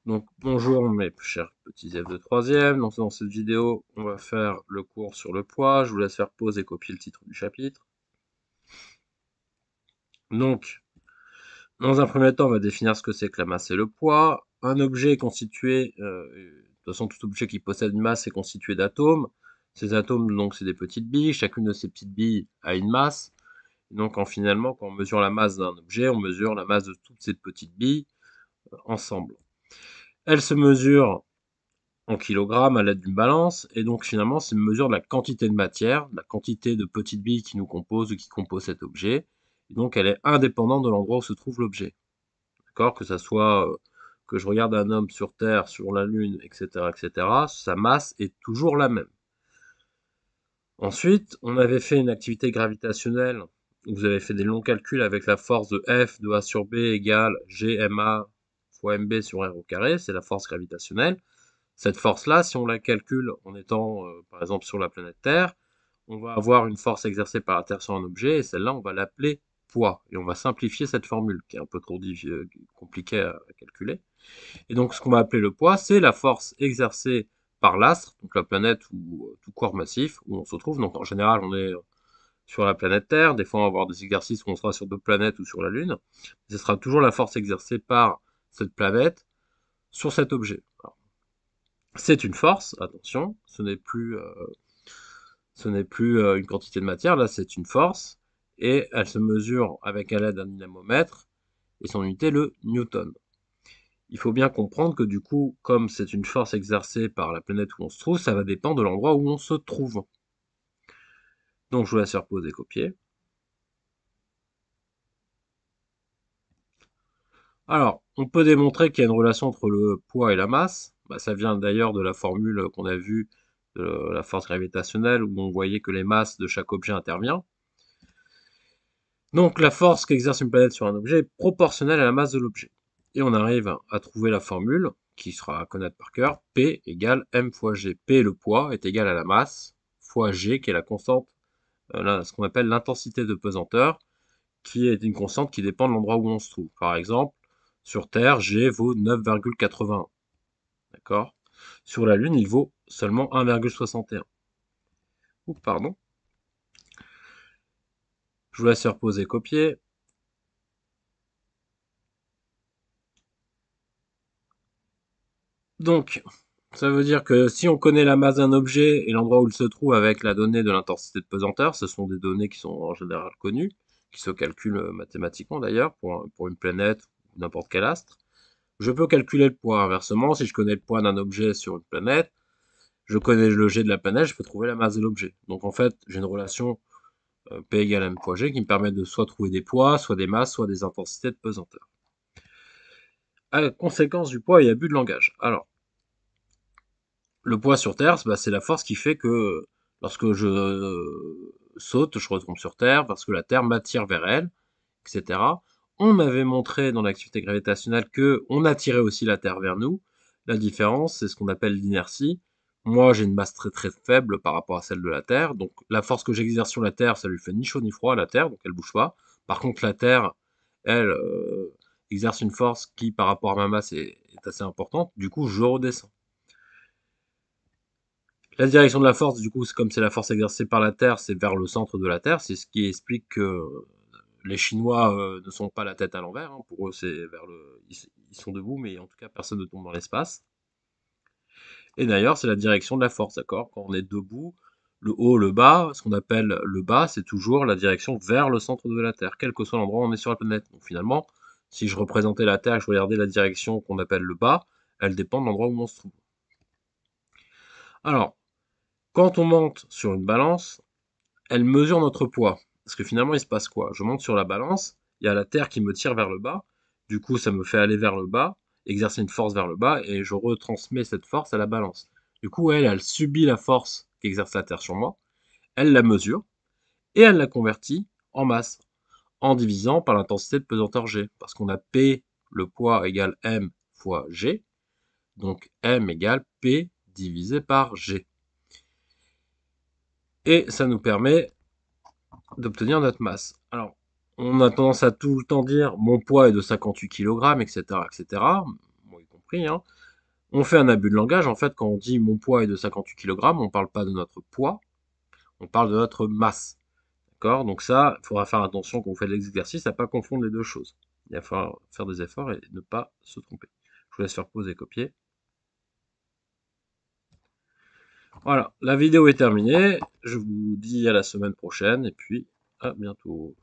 Donc bonjour mes chers petits élèves de troisième. Donc dans cette vidéo, on va faire le cours sur le poids. Je vous laisse faire pause et copier le titre du chapitre. Donc, dans un premier temps, on va définir ce que c'est que la masse et le poids. Un objet est constitué, de toute façon tout objet qui possède une masse est constitué d'atomes. Ces atomes, donc, c'est des petites billes. Chacune de ces petites billes a une masse. Donc, finalement, quand on mesure la masse d'un objet, on mesure la masse de toutes ces petites billes ensemble. Elles se mesurent en kilogrammes à l'aide d'une balance, et donc finalement c'est une mesure de la quantité de matière, de la quantité de petites billes qui nous composent ou qui composent cet objet, et donc elle est indépendante de l'endroit où se trouve l'objet. D'accord? Que ça soit que je regarde un homme sur Terre, sur la Lune, etc., sa masse est toujours la même. Ensuite, on avait fait une activité gravitationnelle, où vous avez fait des longs calculs avec la force de F de A sur B égale GMA fois MB sur R au carré, c'est la force gravitationnelle. Cette force-là, si on la calcule en étant, par exemple, sur la planète Terre, on va avoir une force exercée par la Terre sur un objet, et celle-là, on va l'appeler poids. Et on va simplifier cette formule, qui est un peu trop compliquée à calculer. Et donc, ce qu'on va appeler le poids, c'est la force exercée par l'astre, donc la planète ou tout corps massif où on se trouve. Donc, en général, on est sur la planète Terre. Des fois, on va avoir des exercices où on sera sur d'autres planètes ou sur la Lune. Ce sera toujours la force exercée par cette planète sur cet objet. Alors, c'est une force, attention, ce n'est plus une quantité de matière, là c'est une force, et elle se mesure avec à l'aide d'un dynamomètre, et son unité le newton. Il faut bien comprendre que du coup, comme c'est une force exercée par la planète où on se trouve, ça va dépendre de l'endroit où on se trouve. Donc je vous laisse faire pause et copier. Alors, on peut démontrer qu'il y a une relation entre le poids et la masse. Ça vient d'ailleurs de la formule qu'on a vue de la force gravitationnelle, où on voyait que les masses de chaque objet interviennent. Donc la force qu'exerce une planète sur un objet est proportionnelle à la masse de l'objet. Et on arrive à trouver la formule, qui sera à connaître par cœur, P égale M fois G. P, le poids, est égal à la masse, fois G, qui est la constante, ce qu'on appelle l'intensité de pesanteur, qui est une constante qui dépend de l'endroit où on se trouve. Par exemple, sur Terre, G vaut 9,81. D'accord? Sur la Lune, il vaut seulement 1,61. Oups, pardon. Je vous laisse faire poser copier. Donc, ça veut dire que si on connaît la masse d'un objet et l'endroit où il se trouve avec la donnée de l'intensité de pesanteur, ce sont des données qui sont en général connues, qui se calculent mathématiquement d'ailleurs pour une planète ou n'importe quel astre. Je peux calculer le poids inversement. Si je connais le poids d'un objet sur une planète, je connais le G de la planète, je peux trouver la masse de l'objet. Donc en fait, j'ai une relation P égale M fois G qui me permet de soit trouver des poids, soit des masses, soit des intensités de pesanteur. À la conséquence du poids et abus de langage. Alors, le poids sur Terre, c'est la force qui fait que lorsque je saute, je retombe sur Terre, parce que la Terre m'attire vers elle, etc. On avait montré dans l'activité gravitationnelle que on attirait aussi la Terre vers nous. La différence, c'est ce qu'on appelle l'inertie. Moi, j'ai une masse très très faible par rapport à celle de la Terre, donc la force que j'exerce sur la Terre, ça lui fait ni chaud ni froid à la Terre, donc elle bouge pas. Par contre, la Terre, elle, exerce une force qui, par rapport à ma masse, est assez importante. Du coup, je redescends. La direction de la force, du coup, comme c'est la force exercée par la Terre, c'est vers le centre de la Terre. C'est ce qui explique que les Chinois ne sont pas la tête à l'envers. Hein. Pour eux, c'est vers le. Ils sont debout, mais en tout cas, personne ne tombe dans l'espace. Et d'ailleurs, c'est la direction de la force, d'accord? Quand on est debout, le haut, le bas, ce qu'on appelle le bas, c'est toujours la direction vers le centre de la Terre, quel que soit l'endroit où on est sur la planète. Donc finalement, si je représentais la Terre et que je regardais la direction qu'on appelle le bas, elle dépend de l'endroit où on se trouve. Alors, quand on monte sur une balance, elle mesure notre poids. Parce que finalement, il se passe quoi? Je monte sur la balance, il y a la Terre qui me tire vers le bas, du coup, ça me fait aller vers le bas, exercer une force vers le bas, et je retransmets cette force à la balance. Du coup, elle subit la force qu'exerce la Terre sur moi, elle la mesure, et elle la convertit en masse, en divisant par l'intensité de pesanteur G. Parce qu'on a P, le poids, égale M fois G, donc M égale P divisé par G. Et ça nous permet d'obtenir notre masse. Alors, on a tendance à tout le temps dire mon poids est de 58 kg, etc., etc., moi y compris. compris, hein. On fait un abus de langage. En fait, quand on dit mon poids est de 58 kg, on parle pas de notre poids, on parle de notre masse. D'accord? Donc ça, il faudra faire attention quand vous faites l'exercice à pas confondre les deux choses. Il va falloir faire des efforts et ne pas se tromper. Je vous laisse faire pause et copier. Voilà, la vidéo est terminée. Je vous dis à la semaine prochaine et puis à bientôt.